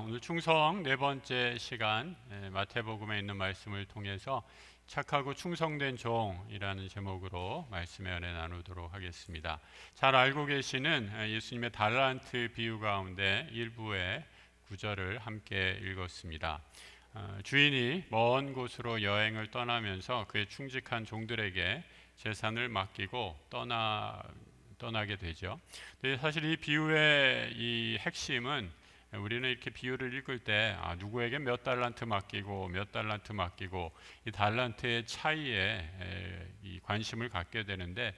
오늘 충성 네 번째 시간, 마태복음에 있는 말씀을 통해서 착하고 충성된 종이라는 제목으로 말씀의 은혜 나누도록 하겠습니다. 잘 알고 계시는 예수님의 달란트 비유 가운데 일부의 구절을 함께 읽었습니다. 주인이 먼 곳으로 여행을 떠나면서 그의 충직한 종들에게 재산을 맡기고 떠나게 되죠. 근데 사실 이 비유의 이 핵심은, 우리는 이렇게 비유를 읽을 때 누구에게 몇 달란트 맡기고 몇 달란트 맡기고 이 달란트의 차이에 이 관심을 갖게 되는데,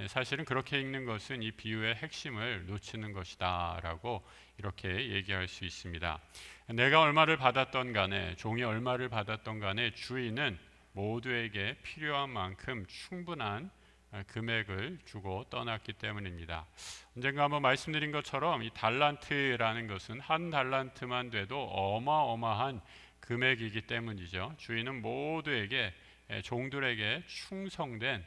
사실은 그렇게 읽는 것은 이 비유의 핵심을 놓치는 것이다 라고 이렇게 얘기할 수 있습니다. 내가 얼마를 받았던 간에, 종이 얼마를 받았던 간에 주인은 모두에게 필요한 만큼 충분한 금액을 주고 떠났기 때문입니다. 언젠가 한번 말씀드린 것처럼 이 달란트라는 것은 한 달란트만 돼도 어마어마한 금액이기 때문이죠. 주인은 모두에게, 종들에게 충성된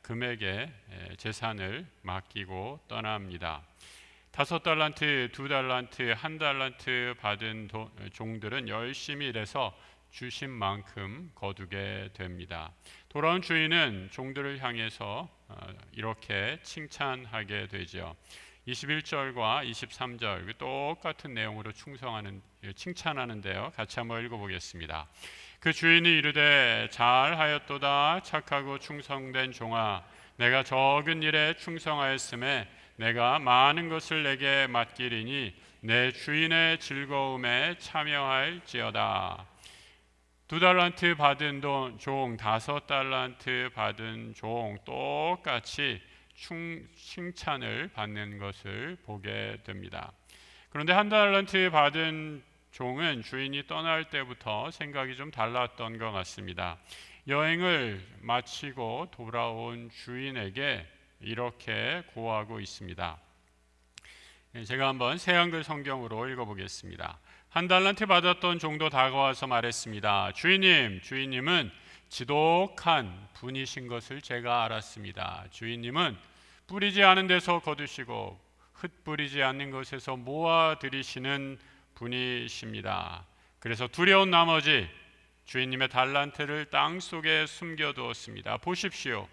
금액의 재산을 맡기고 떠납니다. 5달란트, 2달란트, 1달란트 받은 종들은 열심히 일해서 주신 만큼 거두게 됩니다. 돌아온 주인은 종들을 향해서 이렇게 칭찬하게 되죠. 21절과 23절 똑같은 내용으로 칭찬하는데요. 같이 한번 읽어보겠습니다. 그 주인이 이르되 잘하였도다 착하고 충성된 종아, 내가 적은 일에 충성하였음에 내가 많은 것을 내게 맡기리니 내 주인의 즐거움에 참여할지어다. 2달란트 받은 종, 5달란트 받은 종 똑같이 칭찬을 받는 것을 보게 됩니다. 그런데 1달란트 받은 종은 주인이 떠날 때부터 생각이 좀 달랐던 것 같습니다. 여행을 마치고 돌아온 주인에게 이렇게 고하고 있습니다. 제가 한번 새한글 성경으로 읽어보겠습니다. 1달란트 받았던 종도 다가와서 말했습니다. 주인님은 지독한 분이신 것을 제가 알았습니다. 주인님은 뿌리지 않은 데서 거두시고 흩뿌리지 않는 것에서 모아 들이시는 분이십니다. 그래서 두려운 나머지 주인님의 달란트를 땅속에 숨겨두었습니다. 보십시오.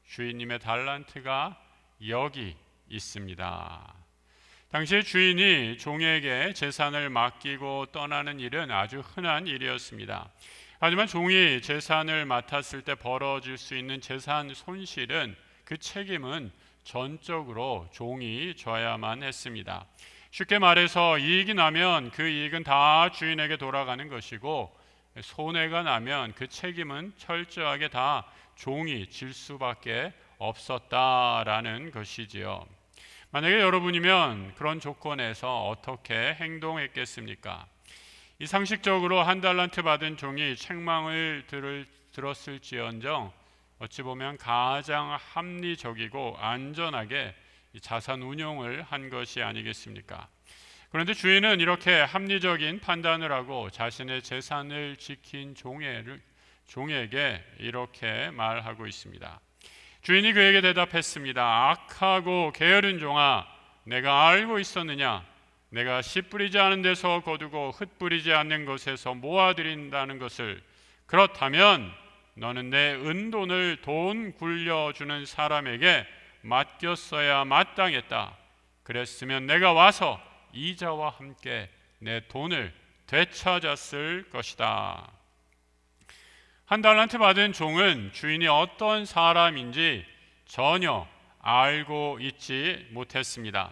주인님의 달란트가 여기 있습니다. 당시 주인이 종에게 재산을 맡기고 떠나는 일은 아주 흔한 일이었습니다. 하지만 종이 재산을 맡았을 때 벌어질 수 있는 재산 손실은, 그 책임은 전적으로 종이 져야만 했습니다. 쉽게 말해서 이익이 나면 그 이익은 다 주인에게 돌아가는 것이고, 손해가 나면 그 책임은 철저하게 다 종이 질 수밖에 없었다라는 것이지요. 만약에 여러분이면 그런 조건에서 어떻게 행동했겠습니까? 이 상식적으로 1달란트 받은 종이 책망을 들었을지언정 어찌 보면 가장 합리적이고 안전하게 자산 운용을 한 것이 아니겠습니까? 그런데 주인은 이렇게 합리적인 판단을 하고 자신의 재산을 지킨 종에게 이렇게 말하고 있습니다. 주인이 그에게 대답했습니다. 악하고 게으른 종아, 내가 알고 있었느냐? 내가 씨 뿌리지 않은 데서 거두고 흙 뿌리지 않는 곳에서 모아들인다는 것을. 그렇다면 너는 내 은돈을 돈 굴려주는 사람에게 맡겼어야 마땅했다. 그랬으면 내가 와서 이자와 함께 내 돈을 되찾았을 것이다. 1달란트 받은 종은 주인이 어떤 사람인지 전혀 알고 있지 못했습니다.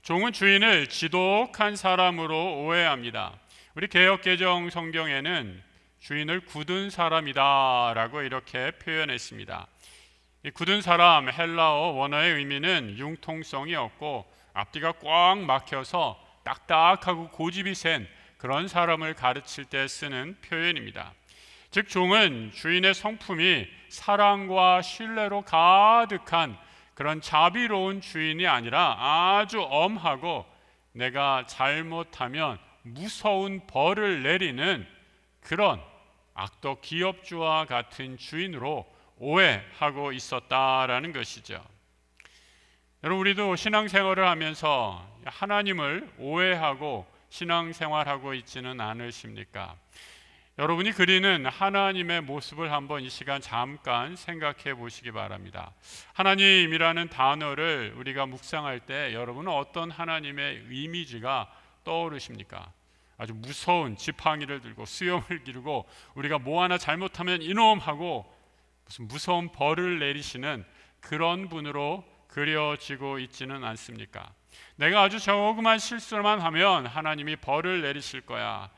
종은 주인을 지독한 사람으로 오해합니다. 우리 개역개정 성경에는 주인을 굳은 사람이다 라고 이렇게 표현했습니다. 이 굳은 사람, 헬라어 원어의 의미는 융통성이 없고 앞뒤가 꽉 막혀서 딱딱하고 고집이 센 그런 사람을 가르칠 때 쓰는 표현입니다. 즉 종은 주인의 성품이 사랑과 신뢰로 가득한 그런 자비로운 주인이 아니라 아주 엄하고 내가 잘못하면 무서운 벌을 내리는 그런 악덕 기업주와 같은 주인으로 오해하고 있었다라는 것이죠. 여러분, 우리도 신앙생활을 하면서 하나님을 오해하고 신앙생활하고 있지는 않으십니까? 여러분이 그리는 하나님의 모습을 한번 이 시간 잠깐 생각해 보시기 바랍니다. 하나님이라는 단어를 우리가 묵상할 때 여러분은 어떤 하나님의 이미지가 떠오르십니까? 아주 무서운 지팡이를 들고 수염을 기르고 우리가 뭐 하나 잘못하면 이놈 하고 무슨 무서운 벌을 내리시는 그런 분으로 그려지고 있지는 않습니까? 내가 아주 조그만 실수만 하면 하나님이 벌을 내리실 거야.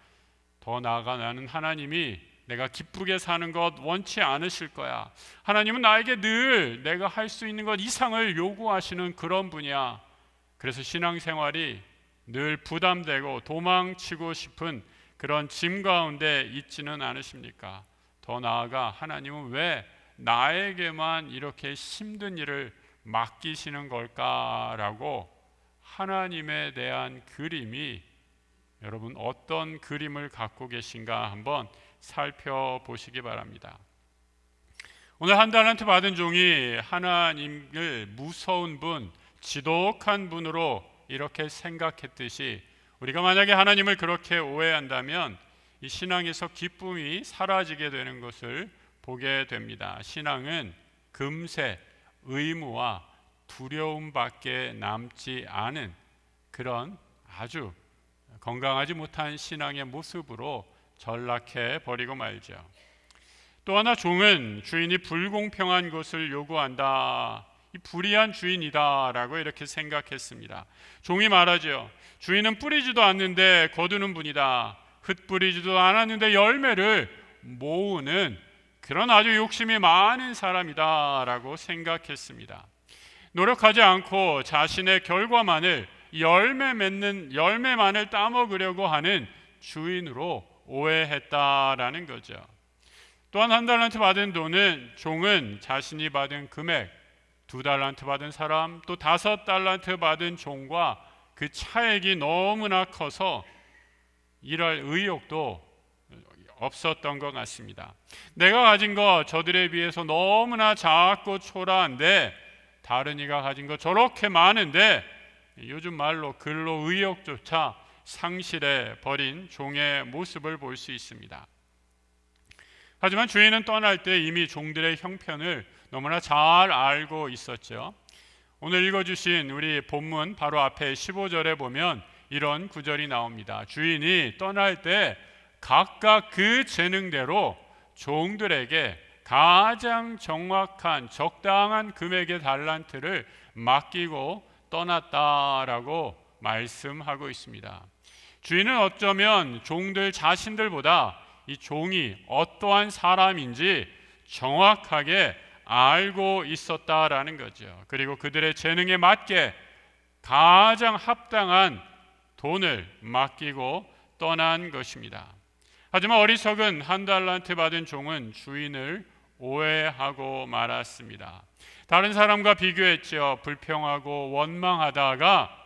더 나아가 나는 하나님이 내가 기쁘게 사는 것 원치 않으실 거야. 하나님은 나에게 늘 내가 할 수 있는 것 이상을 요구하시는 그런 분이야. 그래서 신앙생활이 늘 부담되고 도망치고 싶은 그런 짐 가운데 있지는 않으십니까? 더 나아가 하나님은 왜 나에게만 이렇게 힘든 일을 맡기시는 걸까라고 하나님에 대한 그림이 여러분 어떤 그림을 갖고 계신가 한번 살펴보시기 바랍니다. 오늘 한 달란트 받은 종이 하나님을 무서운 분, 지독한 분으로 이렇게 생각했듯이 우리가 만약에 하나님을 그렇게 오해한다면 이 신앙에서 기쁨이 사라지게 되는 것을 보게 됩니다. 신앙은 금세 의무와 두려움밖에 남지 않은 그런 아주 건강하지 못한 신앙의 모습으로 전락해 버리고 말죠. 또 하나 종은 주인이 불공평한 것을 요구한다. 이 불의한 주인이다라고 이렇게 생각했습니다. 종이 말하죠. 주인은 뿌리지도 않는데 거두는 분이다. 흩뿌리지도 않았는데 열매를 모으는 그런 아주 욕심이 많은 사람이다라고 생각했습니다. 노력하지 않고 자신의 결과만을 열매만을 따먹으려고 하는 주인으로 오해했다라는 거죠. 또한 한 달란트 받은 종은 자신이 받은 금액 2달란트 받은 사람 또 5달란트 받은 종과 그 차액이 너무나 커서 일할 의욕도 없었던 것 같습니다. 내가 가진 거 저들에 비해서 너무나 작고 초라한데 다른 이가 가진 거 저렇게 많은데 요즘 말로 근로 의욕조차 상실해 버린 종의 모습을 볼 수 있습니다. 하지만 주인은 떠날 때 이미 종들의 형편을 너무나 잘 알고 있었죠. 오늘 읽어주신 우리 본문 바로 앞에 15절에 보면 이런 구절이 나옵니다. 주인이 떠날 때 각각 그 재능대로 종들에게 가장 정확한 적당한 금액의 달란트를 맡기고 떠났다라고 말씀하고 있습니다. 주인은 어쩌면 종들 자신들보다 이 종이 어떠한 사람인지 정확하게 알고 있었다라는 거죠. 그리고 그들의 재능에 맞게 가장 합당한 돈을 맡기고 떠난 것입니다. 하지만 어리석은 한 달란트 받은 종은 주인을 오해하고 말았습니다. 다른 사람과 비교했죠. 불평하고 원망하다가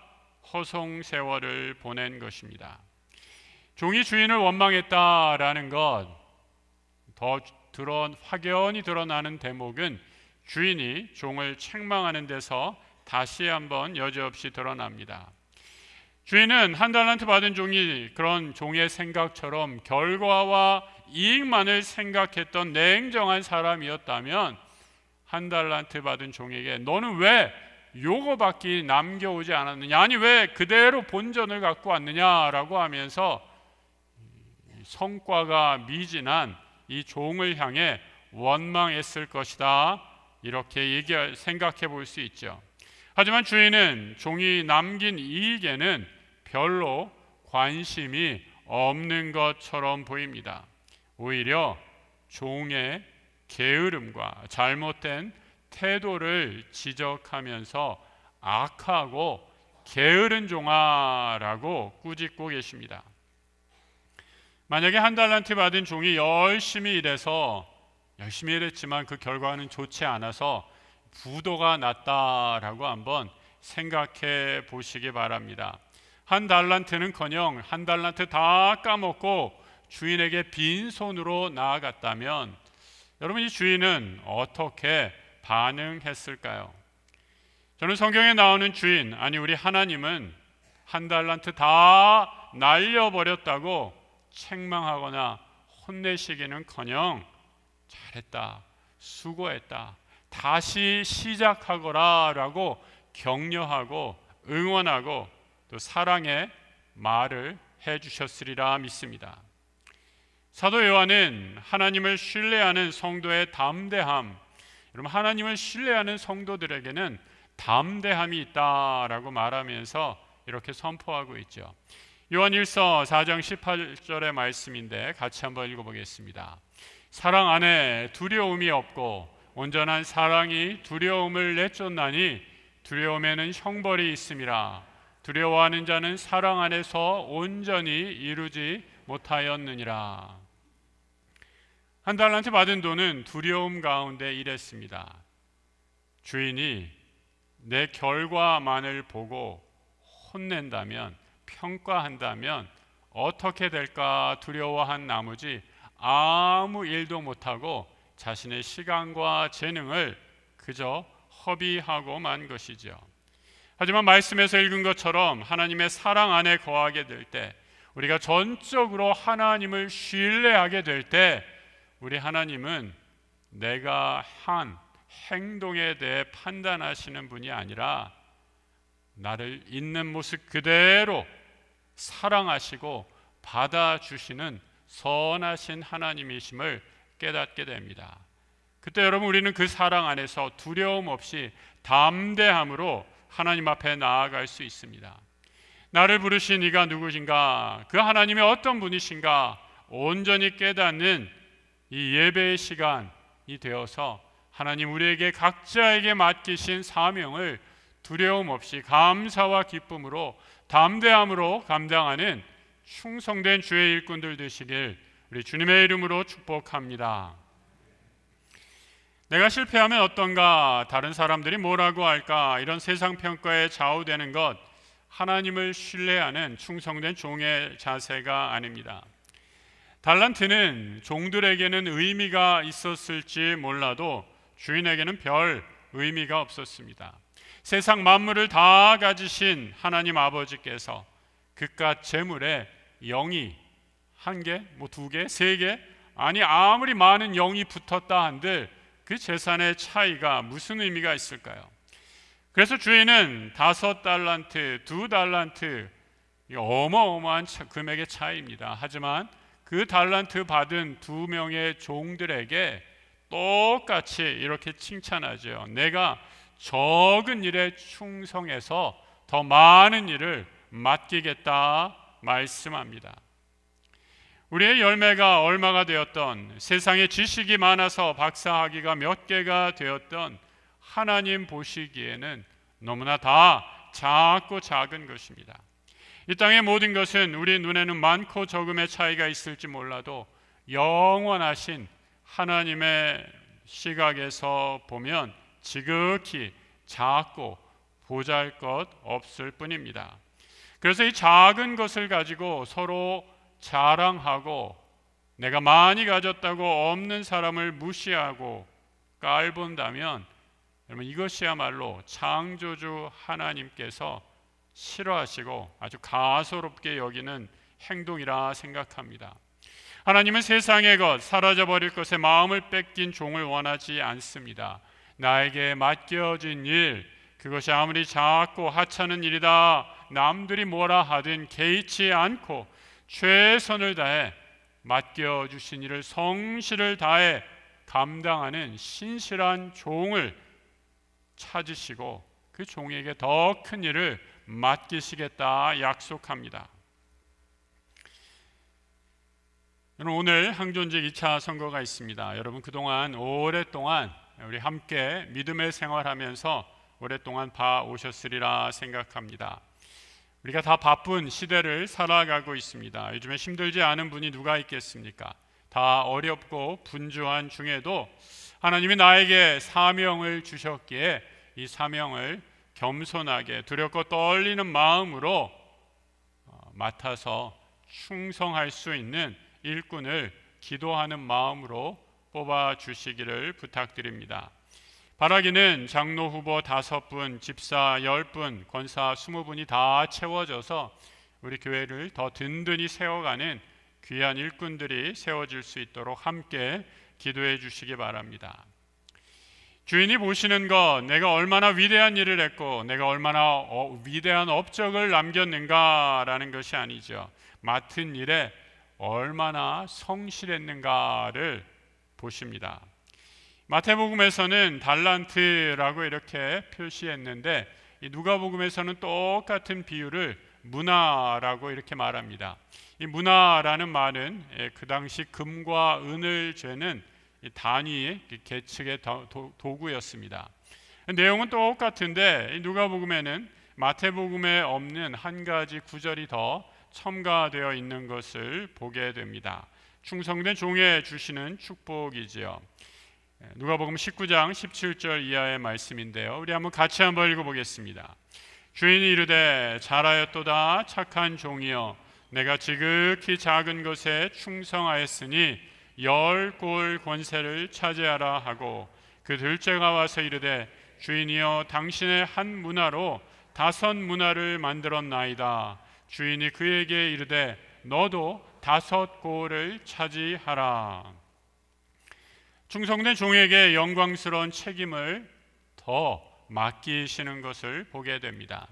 허송세월을 보낸 것입니다. 종이 주인을 원망했다라는 것 더 확연히 드러나는 대목은 주인이 종을 책망하는 데서 다시 한번 여지없이 드러납니다. 주인은 한 달란트 받은 종이 그런 종의 생각처럼 결과와 이익만을 생각했던 냉정한 사람이었다면 한 달란트 받은 종에게 너는 왜 요거밖에 남겨오지 않았느냐, 아니 왜 그대로 본전을 갖고 왔느냐라고 하면서 성과가 미진한 이 종을 향해 원망했을 것이다, 이렇게 생각해 볼 수 있죠. 하지만 주인은 종이 남긴 이익에는 별로 관심이 없는 것처럼 보입니다. 오히려 종의 게으름과 잘못된 태도를 지적하면서 악하고 게으른 종아라고 꾸짖고 계십니다. 만약에 한 달란트 받은 종이 열심히 일했지만 그 결과는 좋지 않아서 부도가 났다라고 한번 생각해 보시기 바랍니다. 한 달란트는커녕 한 달란트 다 까먹고 주인에게 빈손으로 나아갔다면 여러분, 이 주인은 어떻게 반응했을까요? 저는 성경에 나오는 주인, 아니 우리 하나님은 한 달란트 다 날려버렸다고 책망하거나 혼내시기는커녕 잘했다, 수고했다, 다시 시작하거라 라고 격려하고 응원하고 또 사랑의 말을 해주셨으리라 믿습니다. 사도 요한은 하나님을 신뢰하는 성도의 담대함, 여러분 하나님을 신뢰하는 성도들에게는 담대함이 있다라고 말하면서 이렇게 선포하고 있죠. 요한 1서 4장 18절의 말씀인데 같이 한번 읽어보겠습니다. 사랑 안에 두려움이 없고 온전한 사랑이 두려움을 내쫓나니 두려움에는 형벌이 있음이라. 두려워하는 자는 사랑 안에서 온전히 이루지 못하였느니라. 한 달란트 받은 돈은 두려움 가운데 일했습니다. 주인이 내 결과만을 보고 혼낸다면, 평가한다면 어떻게 될까 두려워한 나머지 아무 일도 못하고 자신의 시간과 재능을 그저 허비하고 만 것이죠. 하지만 말씀에서 읽은 것처럼 하나님의 사랑 안에 거하게 될 때, 우리가 전적으로 하나님을 신뢰하게 될 때, 우리 하나님은 내가 한 행동에 대해 판단하시는 분이 아니라 나를 있는 모습 그대로 사랑하시고 받아주시는 선하신 하나님이심을 깨닫게 됩니다. 그때 여러분 우리는 그 사랑 안에서 두려움 없이 담대함으로 하나님 앞에 나아갈 수 있습니다. 나를 부르신 이가 누구신가, 그 하나님이 어떤 분이신가 온전히 깨닫는 이 예배의 시간이 되어서 하나님 우리에게 각자에게 맡기신 사명을 두려움 없이 감사와 기쁨으로 담대함으로 감당하는 충성된 주의 일꾼들 되시길 우리 주님의 이름으로 축복합니다. 내가 실패하면 어떤가, 다른 사람들이 뭐라고 할까, 이런 세상 평가에 좌우되는 것, 하나님을 신뢰하는 충성된 종의 자세가 아닙니다. 달란트는 종들에게는 의미가 있었을지 몰라도 주인에게는 별 의미가 없었습니다. 세상 만물을 다 가지신 하나님 아버지께서 그깟 재물에 영이 한 개, 두 개, 세 개, 아니 아무리 많은 영이 붙었다 한들 그 재산의 차이가 무슨 의미가 있을까요? 그래서 주인은 5달란트, 2달란트, 어마어마한 금액의 차이입니다. 하지만 그 달란트 받은 2명의 종들에게 똑같이 이렇게 칭찬하죠. 내가 적은 일에 충성해서 더 많은 일을 맡기겠다 말씀합니다. 우리의 열매가 얼마가 되었던, 세상에 지식이 많아서 박사학위가 몇 개가 되었던, 하나님 보시기에는 너무나 다 작고 작은 것입니다. 이 땅의 모든 것은 우리 눈에는 많고 적음의 차이가 있을지 몰라도 영원하신 하나님의 시각에서 보면 지극히 작고 보잘것 없을 뿐입니다. 그래서 이 작은 것을 가지고 서로 자랑하고 내가 많이 가졌다고 없는 사람을 무시하고 깔본다면 여러분 이것이야말로 창조주 하나님께서 싫어하시고 아주 가소롭게 여기는 행동이라 생각합니다. 하나님은 세상의 것, 사라져버릴 것에 마음을 뺏긴 종을 원하지 않습니다. 나에게 맡겨진 일, 그것이 아무리 작고 하찮은 일이다 남들이 뭐라 하든 개의치 않고 최선을 다해 맡겨주신 일을 성실을 다해 감당하는 신실한 종을 찾으시고 그 종에게 더 큰 일을 맡기시겠다 약속합니다. 오늘 항존직 2차 선거가 있습니다. 여러분 그동안 오랫동안 우리 함께 믿음의 생활하면서 오랫동안 봐오셨으리라 생각합니다. 우리가 다 바쁜 시대를 살아가고 있습니다. 요즘에 힘들지 않은 분이 누가 있겠습니까? 다 어렵고 분주한 중에도 하나님이 나에게 사명을 주셨기에 이 사명을 겸손하게 두렵고 떨리는 마음으로 맡아서 충성할 수 있는 일꾼을 기도하는 마음으로 뽑아주시기를 부탁드립니다. 바라기는 장로 후보 5분, 집사 10분, 권사 20분이 다 채워져서 우리 교회를 더 든든히 세워가는 귀한 일꾼들이 세워질 수 있도록 함께 기도해 주시기 바랍니다. 주인이 보시는 것, 내가 얼마나 위대한 일을 했고 내가 얼마나 위대한 업적을 남겼는가라는 것이 아니죠. 맡은 일에 얼마나 성실했는가를 보십니다. 마태복음에서는 달란트라고 이렇게 표시했는데 이 누가복음에서는 똑같은 비유를 문화라고 이렇게 말합니다. 이 문화라는 말은 그 당시 금과 은을 재는 단위 계측의 도구였습니다. 내용은 똑같은데 누가복음에는 마태복음에 없는 한 가지 구절이 더 첨가되어 있는 것을 보게 됩니다. 충성된 종에 주시는 축복이지요. 누가복음 19장 17절 이하의 말씀인데요. 우리 같이 한번 읽어보겠습니다. 주인이 이르되 잘하였도다 착한 종이여 내가 지극히 작은 것에 충성하였으니 10골 권세를 차지하라 하고 그 둘째가 와서 이르되 주인이여 당신의 한 문화로 5 문화를 만들었나이다. 주인이 그에게 이르되 너도 5 골을 차지하라. 충성된 종에게 영광스러운 책임을 더 맡기시는 것을 보게 됩니다.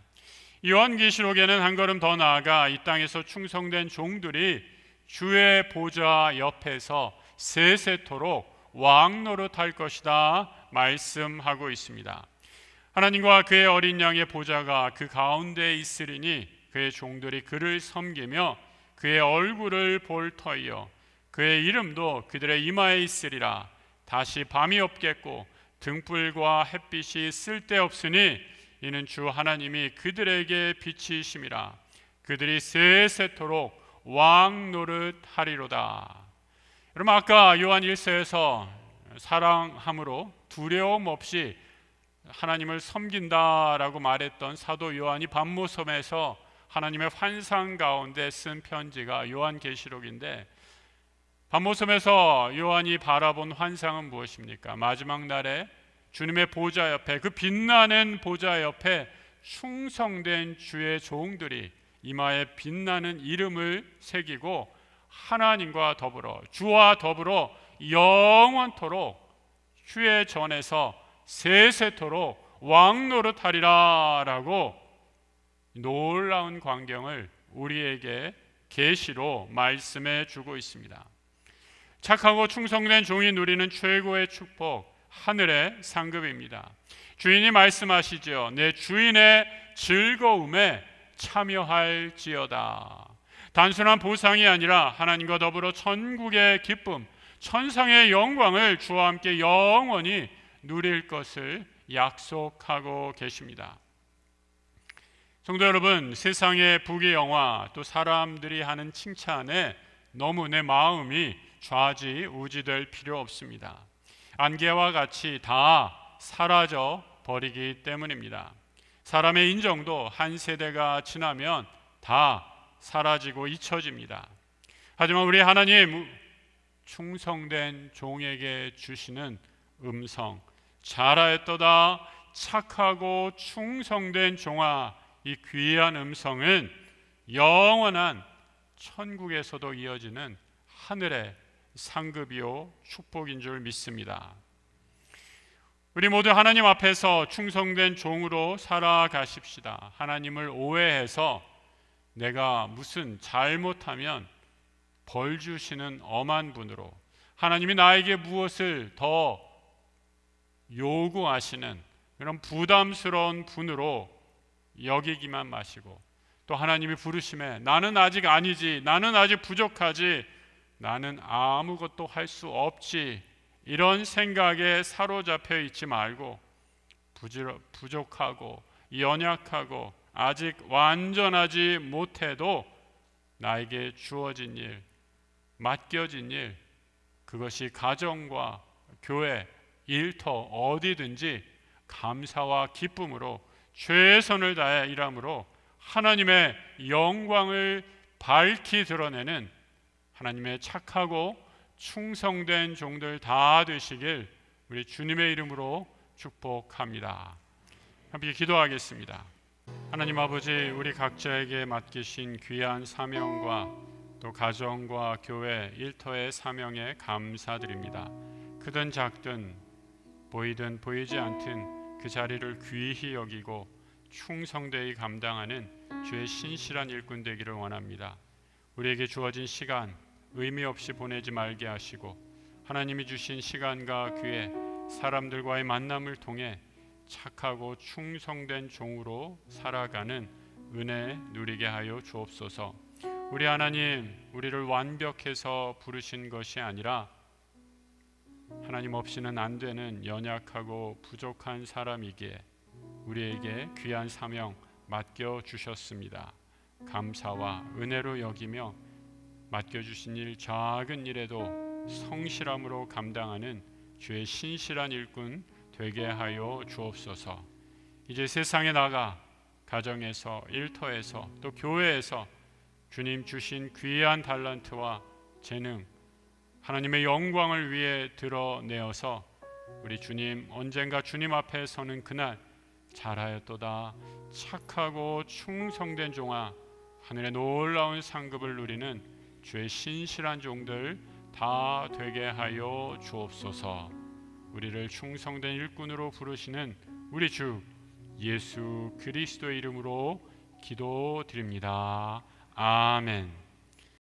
요한계시록에는 한 걸음 더 나아가 이 땅에서 충성된 종들이 주의 보좌 옆에서 세세토록 왕노릇할 것이다 말씀하고 있습니다. 하나님과 그의 어린 양의 보좌가 그 가운데에 있으리니 그의 종들이 그를 섬기며 그의 얼굴을 볼 터이요 그의 이름도 그들의 이마에 있으리라. 다시 밤이 없겠고 등불과 햇빛이 쓸데없으니 이는 주 하나님이 그들에게 빛이심이라. 그들이 세세토록 왕노릇하리로다. 여러분 아까 요한 1서에서 사랑함으로 두려움 없이 하나님을 섬긴다라고 말했던 사도 요한이 반모섬에서 하나님의 환상 가운데 쓴 편지가 요한계시록인데 반모섬에서 요한이 바라본 환상은 무엇입니까? 마지막 날에 주님의 보좌 옆에 그 빛나는 보좌 옆에 충성된 주의 종들이 이마에 빛나는 이름을 새기고 하나님과 더불어 주와 더불어 영원토록 주의 전에서 세세토록 왕노릇하리라 라고 놀라운 광경을 우리에게 계시로 말씀해 주고 있습니다. 착하고 충성된 종이 누리는 최고의 축복, 하늘의 상급입니다. 주인이 말씀하시죠. 내 주인의 즐거움에 참여할지어다. 단순한 보상이 아니라 하나님과 더불어 천국의 기쁨, 천상의 영광을 주와 함께 영원히 누릴 것을 약속하고 계십니다. 성도 여러분, 세상의 부귀영화 또 사람들이 하는 칭찬에 너무 내 마음이 좌지우지될 필요 없습니다. 안개와 같이 다 사라져 버리기 때문입니다. 사람의 인정도 한 세대가 지나면 다 사라지고 잊혀집니다. 하지만 우리 하나님 충성된 종에게 주시는 음성, 잘하였도다 착하고 충성된 종아, 이 귀한 음성은 영원한 천국에서도 이어지는 하늘의 상급이요 축복인 줄 믿습니다. 우리 모두 하나님 앞에서 충성된 종으로 살아가십시다. 하나님을 오해해서 내가 무슨 잘못하면 벌 주시는 엄한 분으로, 하나님이 나에게 무엇을 더 요구하시는 그런 부담스러운 분으로 여기기만 마시고, 또 하나님이 부르심에 나는 아직 아니지, 나는 아직 부족하지, 나는 아무것도 할 수 없지, 이런 생각에 사로잡혀 있지 말고 부족하고 연약하고 아직 완전하지 못해도 나에게 주어진 일, 맡겨진 일, 그것이 가정과 교회, 일터 어디든지 감사와 기쁨으로 최선을 다해 일함으로 하나님의 영광을 밝히 드러내는 하나님의 착하고 충성된 종들 다 되시길 우리 주님의 이름으로 축복합니다. 함께 기도하겠습니다. 하나님 아버지, 우리 각자에게 맡기신 귀한 사명과 또 가정과 교회 일터의 사명에 감사드립니다. 크든 작든 보이든 보이지 않든 그 자리를 귀히 여기고 충성되이 감당하는 주의 신실한 일꾼 되기를 원합니다. 우리에게 주어진 시간 의미 없이 보내지 말게 하시고 하나님이 주신 시간과 기회, 사람들과의 만남을 통해 착하고 충성된 종으로 살아가는 은혜 누리게 하여 주옵소서. 우리 하나님, 우리를 완벽해서 부르신 것이 아니라 하나님 없이는 안 되는 연약하고 부족한 사람이기에 우리에게 귀한 사명 맡겨 주셨습니다. 감사와 은혜로 여기며 맡겨주신 일 작은 일에도 성실함으로 감당하는 주의 신실한 일꾼 되게 하여 주옵소서. 이제 세상에 나가 가정에서, 일터에서, 또 교회에서 주님 주신 귀한 달란트와 재능, 하나님의 영광을 위해 드러내어서 우리 주님 언젠가 주님 앞에 서는 그날 잘하였도다 착하고 충성된 종아, 하늘의 놀라운 상급을 누리는 주의 신실한 종들 다 되게 하여 주옵소서. 우리를 충성된 일꾼으로 부르시는 우리 주 예수 그리스도의 이름으로 기도드립니다. 아멘.